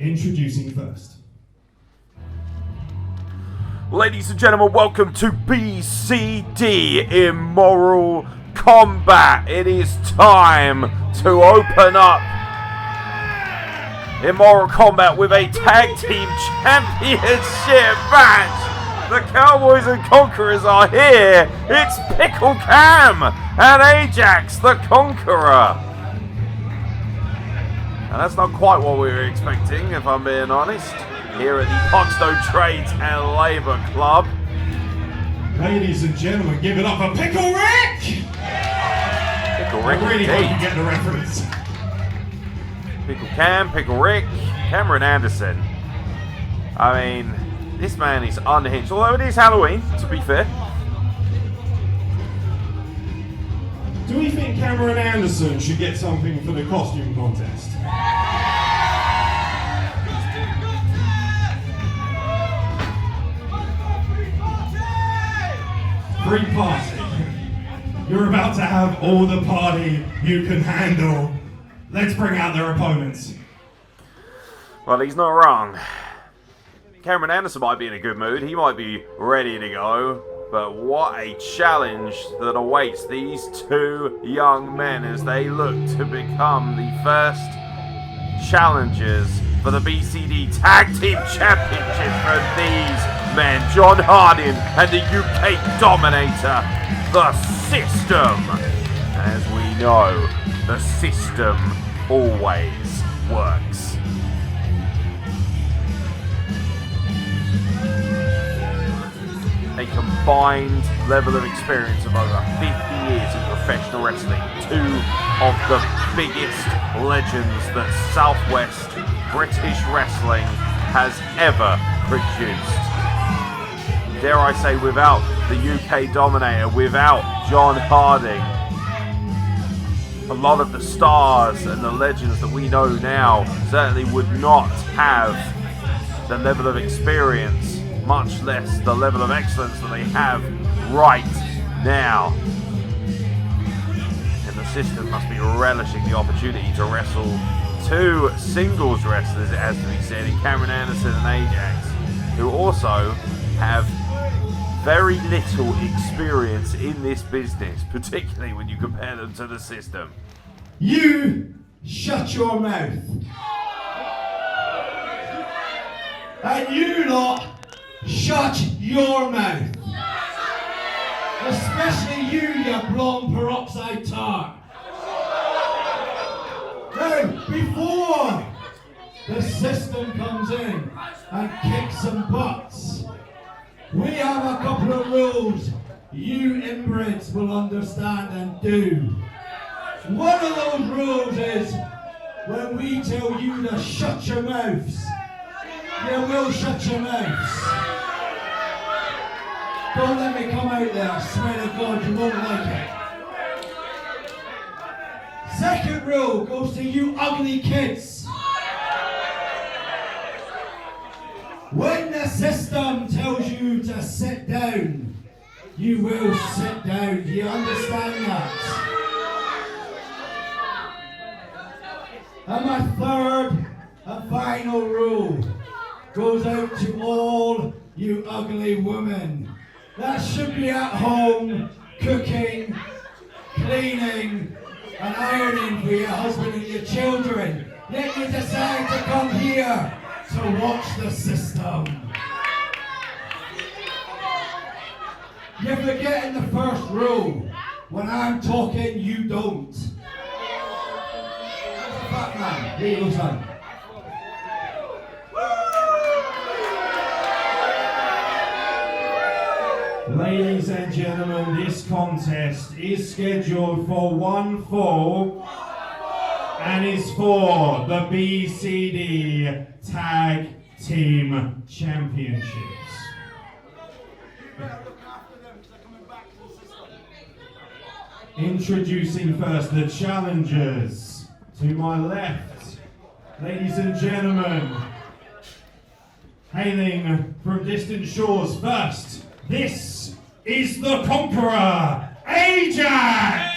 Introducing first. Ladies and gentlemen, welcome to BCD Immoral Combat. It is time to open up Immoral Combat with a Tag Team Championship match. The Cowboys and Conquerors are here. It's Pickle Cam and Ajax, the Conqueror. And that's not quite what we were expecting, if I'm being honest, here at the Poxton Trades and Labour Club. Ladies and gentlemen, give it up for Pickle Rick! Pickle Rick, I really hope indeed. you get the reference. Pickle Cam, Pickle Rick, Cameron Anderson. I mean, this man is unhinged, although it is Halloween, to be fair. Do we think Cameron Anderson should get something for the costume contest? Free party. You're about to have all the party you can handle. Let's bring out their opponents. Well, he's not wrong. Cameron Anderson might be in a good mood. He might be ready to go. But what a challenge that awaits these two young men as they look to become the first challengers for the BCD Tag Team Champions for these men. John Harding and the UK Dominator, the System. As we know, the system always works. A combined level of experience of over 50 years in professional wrestling. Two of the biggest legends that Southwest British wrestling has ever produced. Dare I say, without the UK Dominator, without John Harding, a lot of the stars and the legends that we know now certainly would not have the level of experience, much less the level of excellence that they have right now. And the system must be relishing the opportunity to wrestle two singles wrestlers, it has to be said, in Cameron Anderson and Ajax, who also have very little experience in this business, particularly when you compare them to the system. You shut your mouth. And you lot shut your mouth. Especially you blonde peroxide tart. Now, before the system comes in and kicks some butts, we have a couple of rules you inbreds will understand and do. One of those rules is when we tell you to shut your mouths, you will shut your mouths. Don't let me come out there, I swear to God you won't like it. Second rule goes to you ugly kids. When the system tells you to sit down, you will sit down. Do you understand that? And my third and final rule goes out to all you ugly women that should be at home cooking, cleaning and ironing for your husband and your children. Yet you decide to come here to watch the system. You're forgetting the first rule. When I'm talking, you don't. Batman, here you go, son. Ladies and gentlemen, this contest is scheduled for one fall and is for the BCD Tag Team Championships. Introducing first the challengers. To my left, ladies and gentlemen, hailing from distant shores first, this is the Conqueror, Ajax!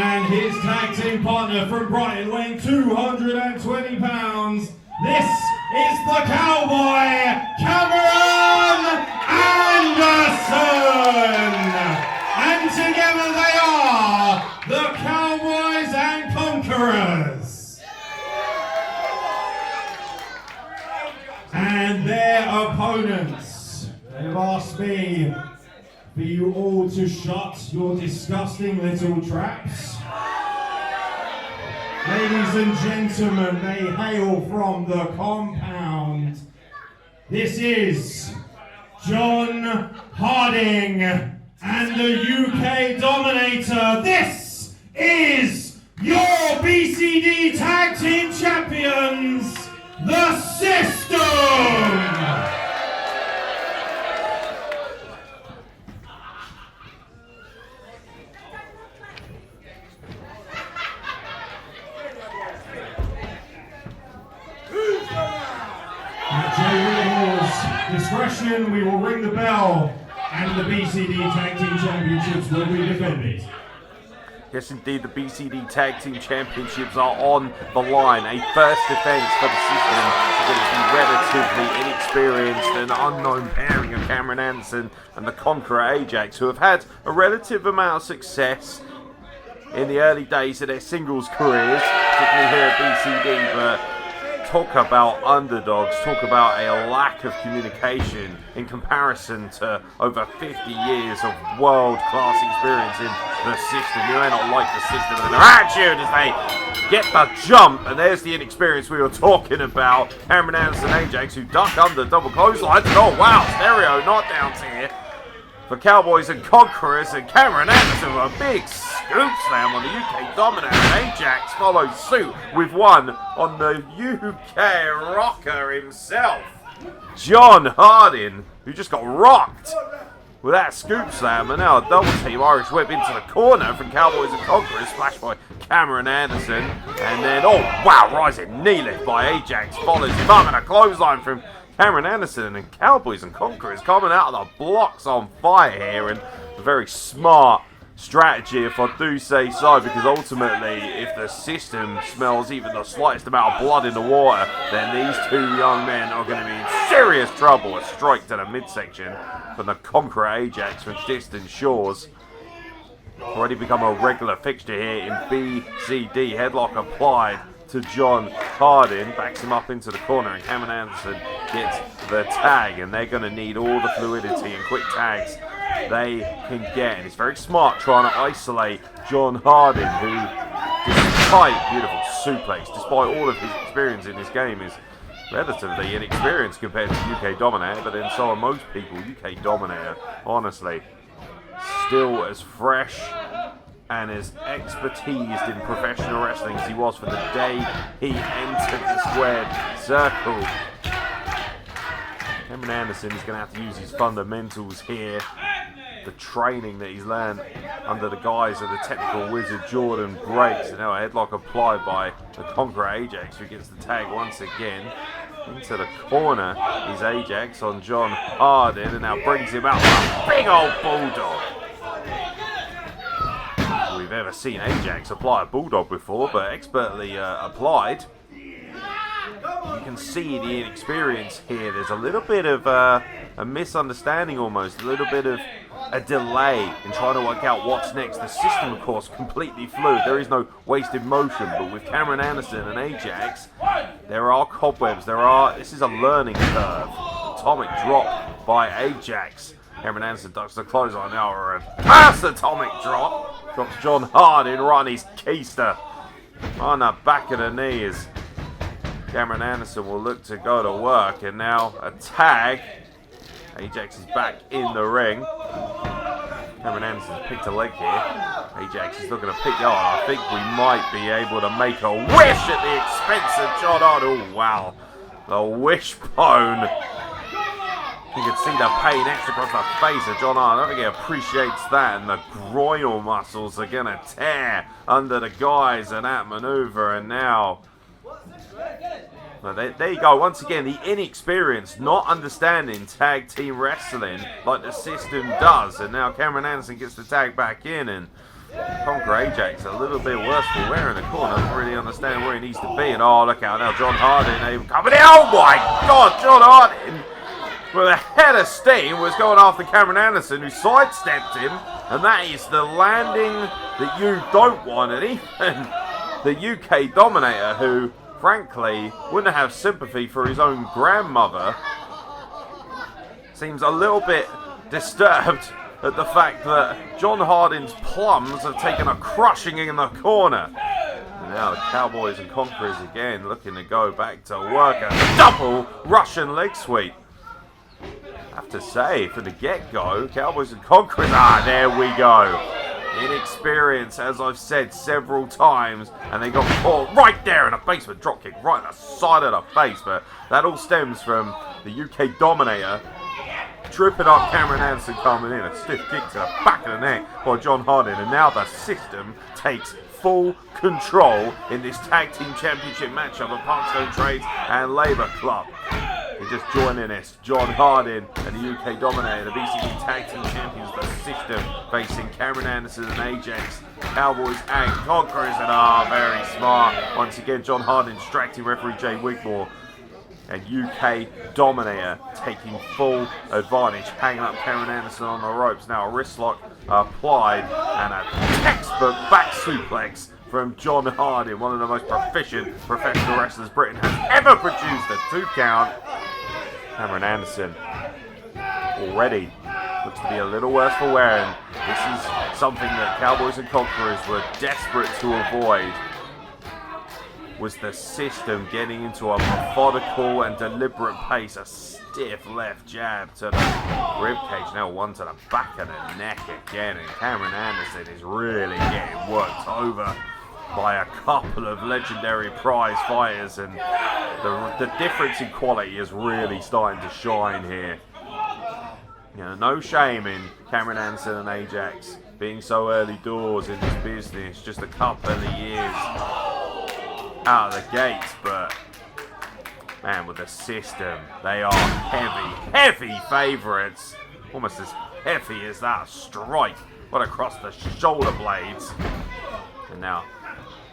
And his tag team partner from Brighton weighing 220 pounds. This is the Cowboy, Cameron Anderson. And together they are the Cowboys and Conquerors. And their opponents, they've asked me for you all to shut your disgusting little traps. Ladies and gentlemen, they hail from the compound. This is John Harding and the UK Dominator. This is your BCD Tag Team Champions, the System! At Jay Whitmore's discretion, we will ring the bell and the BCD Tag Team Championships will be defended. Yes, indeed, the BCD Tag Team Championships are on the line. A first defense for the system against the relatively inexperienced and unknown pairing of Cameron Anderson and the Conqueror Ajax, who have had a relative amount of success in the early days of their singles careers, particularly here at BCD, but talk about underdogs, talk about a lack of communication in comparison to over 50 years of world-class experience in the system. You may not like the system and their attitude as they get the jump, and there's the inexperience we were talking about. Cameron Anderson and Ajax, who duck under double clotheslines. Oh wow, stereo knockdowns here for Cowboys and Conquerors, and Cameron Anderson with a big scoop slam on the UK Dominator. Ajax follows suit with one on the UK rocker himself, John Harding, who just got rocked with that scoop slam. And now a double team Irish whip into the corner from Cowboys and Conquerors, splashed by Cameron Anderson. And then, oh wow, rising knee lift by Ajax follows him up, and a clothesline from Cameron Anderson, and Cowboys and Conquerors coming out of the blocks on fire here, and a very smart strategy, if I do say so, because ultimately, if the system smells even the slightest amount of blood in the water, then these two young men are going to be in serious trouble. A strike to the midsection from the Conqueror Ajax from distant shores. Already become a regular fixture here in BCD. Headlock applied to John Harding, backs him up into the corner, and Cameron Anderson gets the tag, and they're going to need all the fluidity and quick tags they can get. And it's very smart trying to isolate John Harding, who, despite beautiful suplex, despite all of his experience in this game, is relatively inexperienced compared to UK Dominator, but then so are most people. UK Dominator, honestly, still as fresh and as expertised in professional wrestling as he was from the day he entered the squared circle. Cameron Anderson is going to have to use his fundamentals here, the training that he's learned under the guise of the technical wizard Jordan Breaks. And now a headlock applied by the Conqueror Ajax, who gets the tag once again. Into the corner is Ajax on John Harding, and now brings him out with a big old bulldog. We've ever seen Ajax apply a bulldog before, but expertly applied. You can see the inexperience here. There's a little bit of a misunderstanding almost, a little bit of a delay in trying to work out what's next. The system, of course, completely fluid. There is no wasted motion, but with Cameron Anderson and Ajax, there are cobwebs. This is a learning curve. Atomic drop by Ajax. Cameron Anderson ducks the clothesline now, or a pass atomic drop. Drops John Harding right on his keister on the back of the knees. Cameron Anderson will look to go to work, and now a tag. Ajax is back in the ring. Cameron Anderson's picked a leg here. Ajax is looking to pick out. I think we might be able to make a wish at the expense of John Harding. Oh wow, the wishbone. You can see the pain extra across the face of John Harding. I don't think he appreciates that, and the groinal muscles are going to tear under the guise of that maneuver. And now, well, there you go. Once again, the inexperience, not understanding tag team wrestling like the system does. And now Cameron Anderson gets the tag back in, and Conquer Ajax a little bit worse for wear in the corner. Doesn't really understand where he needs to be. And oh, look out now, John Harding able coming in. Oh my God, John Harding with a head of steam was going after Cameron Anderson, who sidestepped him. And that is the landing that you don't want. And even the UK Dominator, who frankly wouldn't have sympathy for his own grandmother, seems a little bit disturbed at the fact that John Harding's plums have taken a crushing in the corner. And now the Cowboys and Conquerors again looking to go back to work. A double Russian leg sweep. I have to say, for the get-go, Cowboys and Conquerors, there we go. Inexperience, as I've said several times, and they got caught right there in a basement dropkick, right in the side of the face. But that all stems from the UK Dominator tripping up Cameron Anderson, coming in. A stiff kick to the back of the neck by John Harding. And now the system takes full control in this Tag Team Championship matchup of Parkstone Trades and Labour Club. They're just joining us. John Harding and the UK Dominator, the BCD Tag Team Champions, the system, facing Cameron Anderson and Ajax, Cowboys and Conquerors. And very smart. Once again, John Harding distracting referee Jay Wigmore. And UK Dominator taking full advantage, hanging up Cameron Anderson on the ropes. Now a wrist lock applied and a textbook back suplex from John Harding, one of the most proficient professional wrestlers Britain has ever produced. A 2 count. Cameron Anderson already looks to be a little worse for wear, and this is something that Cowboys and Conquerors were desperate to avoid. Was the system getting into a methodical and deliberate pace. A stiff left jab to the ribcage, now one to the back of the neck again, and Cameron Anderson is really getting worked over by a couple of legendary prize fighters, and the difference in quality is really starting to shine here. You know, no shame in Cameron Anderson and Ajax being so early doors in this business, just a couple of years out of the gates, but man, with the system, they are heavy favourites, almost as heavy as that strike right across the shoulder blades. And now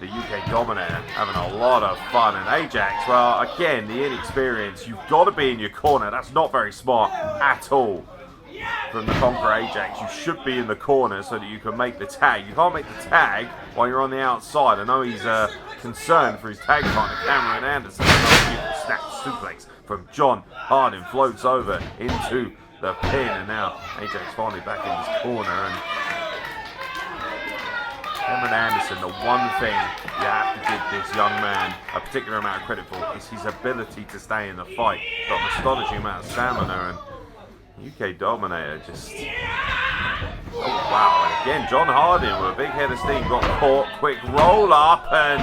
the UK Dominator having a lot of fun, and Ajax, well, again, the inexperience. You've got to be in your corner. That's not very smart at all from the Conquer Ajax. You should be in the corner so that you can make the tag. You can't make the tag while you're on the outside. I know he's concerned for his tag partner, Cameron Anderson. Snap suplex from John Harding, floats over into the pin, and now Ajax finally back in his corner. And Cameron Anderson, the one thing you have to give this young man a particular amount of credit for is his ability to stay in the fight. Got an astonishing amount of stamina, and UK Dominator just... Oh wow, and again John Harding with a big head of steam got caught, quick roll up, and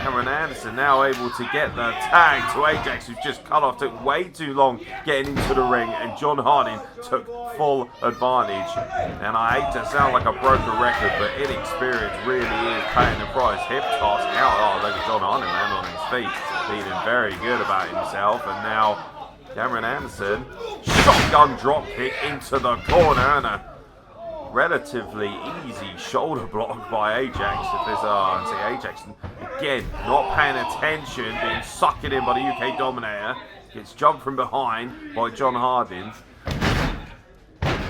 Cameron Anderson now able to get the tag to Ajax, who's just cut off. Took way too long getting into the ring, and John Harding took full advantage. And I hate to sound like a broken record, but inexperience really is paying the price. Hip toss out. Oh, look at John Harding land on his feet, feeling very good about himself. And now Cameron Anderson, shotgun drop kick into the corner, and a relatively easy shoulder block by Ajax. If there's and see Ajax again not paying attention, being sucked in by the UK Dominator. Gets jumped from behind by John Harding.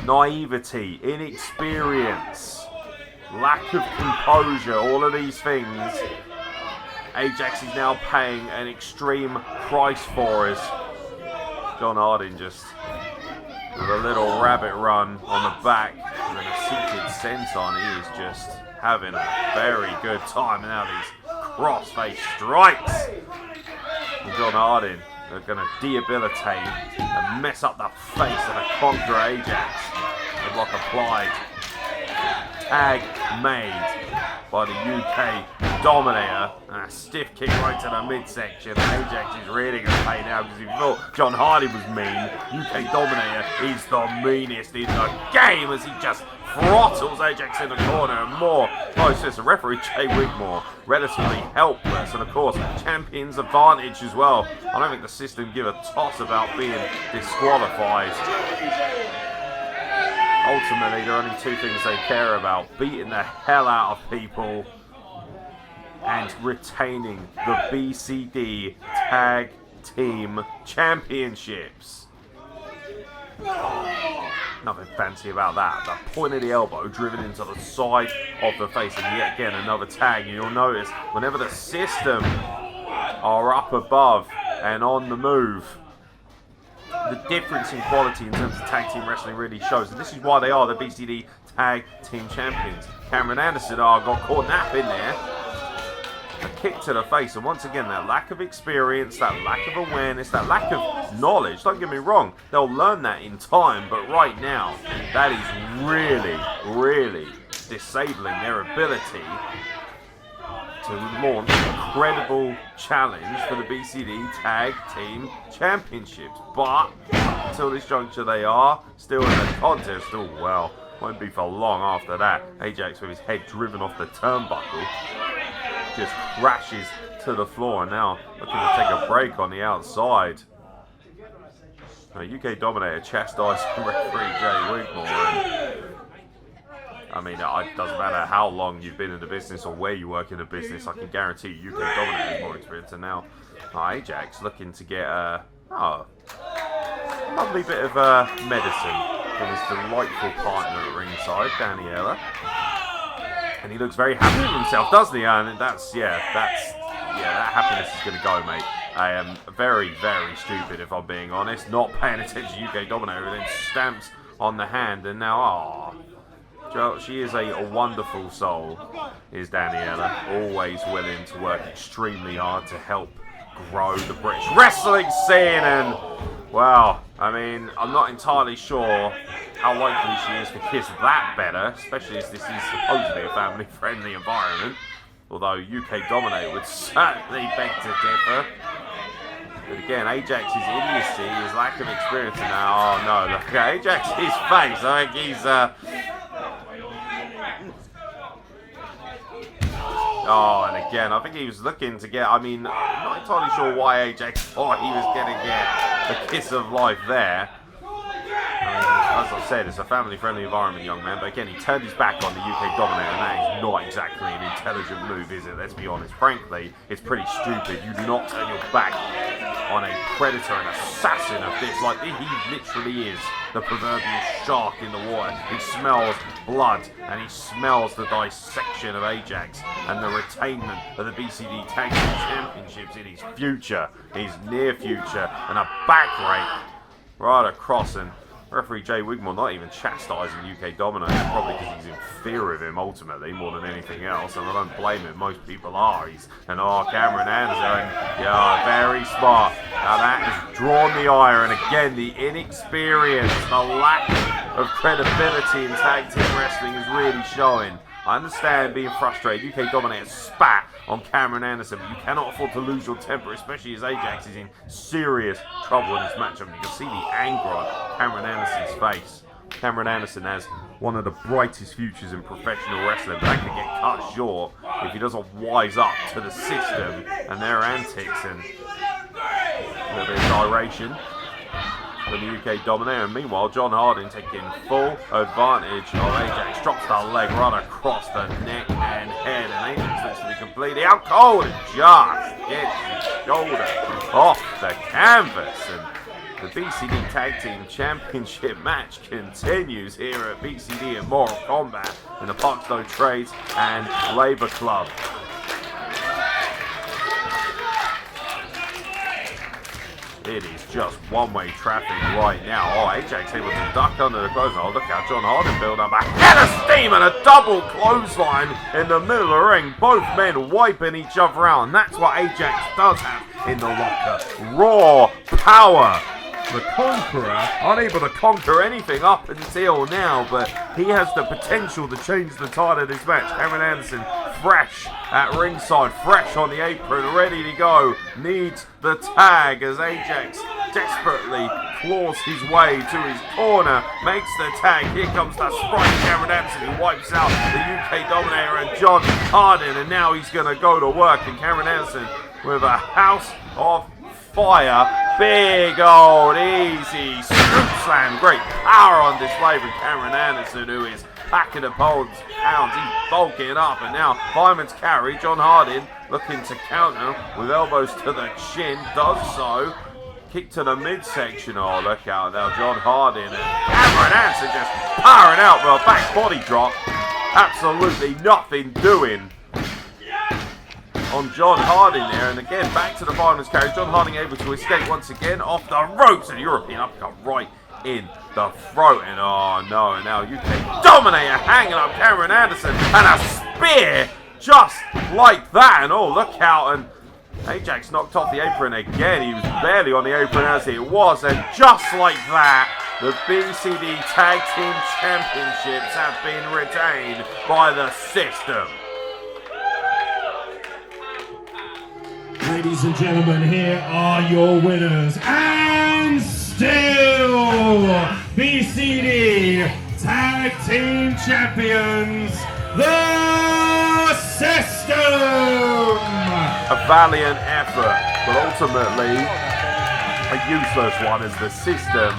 Naivety, inexperience, lack of composure, all of these things Ajax is now paying an extreme price for us. John Harding just with a little rabbit run on the back and then a seated senton. He is just having a very good time. And now these cross-face strikes from John Harding are going to debilitate and mess up the face of the Conquer Ajax. The block applied. Tag made by the UK Dominator, and a stiff kick right to the midsection. Ajax is really going to pay now, because if you thought John Harding was mean, UK Dominator is the meanest in the game as he just throttles Ajax in the corner. And more, it's just a referee Jay Wigmore, relatively helpless, and of course champion's advantage as well. I don't think the system give a toss about being disqualified. ultimately, there are only two things they care about: beating the hell out of people and retaining the BCD Tag Team Championships. Nothing fancy about that. The point of the elbow driven into the side of the face, and yet again another tag. And you'll notice whenever the system are up above and on the move, the difference in quality in terms of tag team wrestling really shows. And this is why they are the BCD Tag Team Champions. Cameron Anderson got caught napping there. A kick to the face, and once again, that lack of experience, that lack of awareness, that lack of knowledge. Don't get me wrong, they'll learn that in time, but right now, that is really, really disabling their ability to launch a credible challenge for the BCD Tag Team Championships. But until this juncture, they are still in the contest. Oh well, won't be for long after that. Ajax, with his head driven off the turnbuckle, just crashes to the floor, and now looking to take a break on the outside. UK Dominator chastising referee Jay Wigmore. I mean, it doesn't matter how long you've been in the business or where you work in the business, I can guarantee you UK Dominator has more experience. And now Ajax looking to get a lovely bit of medicine from his delightful partner at ringside, Daniela. And he looks very happy with himself, doesn't he? And that happiness is going to go, mate. I am very, very stupid, if I'm being honest, not paying attention to UK Dominator, and then stamps on the hand, and now, she is a wonderful soul, is Daniela. Always willing to work extremely hard to help grow the British wrestling scene, and, well, I mean, I'm not entirely sure how likely she is to kiss that better, especially as this is supposedly a family-friendly environment. Although UK Dominator would certainly beg to differ. But again, Ajax's idiocy, his lack of experience now. Oh no, look at Ajax's face. I think he's oh, and again, I think he was looking to get, I'm not entirely sure why Ajax thought he was going to get the kiss of life there. As I said, it's a family-friendly environment, young man. But again, he turned his back on the UK Dominator, and that is not exactly an intelligent move, is it? Let's be honest. Frankly, it's pretty stupid. You do not turn your back on a predator and assassin of this. Like, he literally is the proverbial shark in the water. He smells blood, and he smells the dissection of Ajax and the retainment of the BCD Tag Team Championships in his future, his near future, and a back rake right across. And referee Jay Wigmore not even chastising UK Dominator, probably because he's in fear of him ultimately more than anything else, and I don't blame him. Most people are. Cameron Anderson, very smart. Now that has drawn the ire, and again the inexperience, the lack of credibility in tag team wrestling is really showing. I understand being frustrated. UK Dominator spat on Cameron Anderson, but you cannot afford to lose your temper, especially as Ajax is in serious trouble in this matchup. And you can see the anger on Cameron Anderson's face. Cameron Anderson has one of the brightest futures in professional wrestling, but that can get cut short if he doesn't wise up to the system and their antics, and a little bit of gyration for the UK Dominator. And meanwhile, John Harding taking full advantage of Ajax, drops the leg right across the neck and head, and Ajax looks to be completely out cold and just gets his shoulder off the canvas. And the BCD Tag Team Championship match continues here at BCD and Mortal Kombat in the Parkstone Trades and Labour Club. It is just one-way traffic right now. Ajax able to duck under the clothesline. Look how John Harding build up a head of steam and a double clothesline in the middle of the ring. Both men wiping each other out, and that's what Ajax does have in the locker. Raw power. The Conqueror, unable to conquer anything up until now, but he has the potential to change the tide of this match. Cameron Anderson, fresh at ringside, fresh on the apron, ready to go, needs the tag as Ajax desperately claws his way to his corner, makes the tag. Here comes the sprite Cameron Anderson, who wipes out the UK Dominator and John Harding, and now he's going to go to work, and Cameron Anderson with a house of fire Big old easy scoop slam. Great power on display from Cameron Anderson, who is packing opponents pounds. He's bulking up, and now fireman's carry. John Harding looking to counter with elbows to the chin. Does so. Kick to the midsection. Oh, look out now. John Harding and Cameron Anderson just powering out for a back body drop. Absolutely nothing doing on John Harding there. And again, back to the fireman's carry. John Harding able to escape once again off the ropes. And European uppercut right in the throat. And oh no, and now UK Dominator hanging up Cameron Anderson. And a spear just like that. And oh, look out. And Ajax knocked off the apron again. He was barely on the apron as it was. And just like that, the BCD Tag Team Championships have been retained by the system. Ladies and gentlemen, here are your winners. And still, BCD Tag Team Champions, the system! A valiant effort, but ultimately a useless one as the system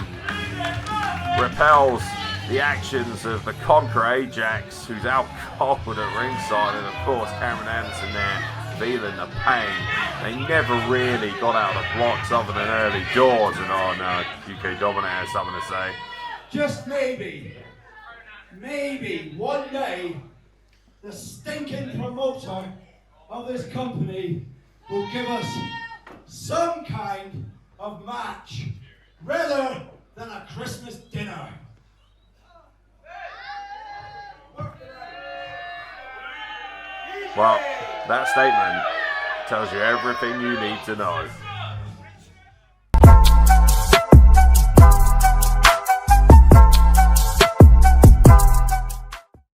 repels the actions of the Conqueror Ajax, who's out cold at ringside, and of course Cameron Anderson there feeling the pain. They never really got out of the blocks other than early doors, and oh no, UK Dominator has something to say. Just maybe one day, the stinking promoter of this company will give us some kind of match rather than a Christmas dinner. Well, that statement tells you everything you need to know.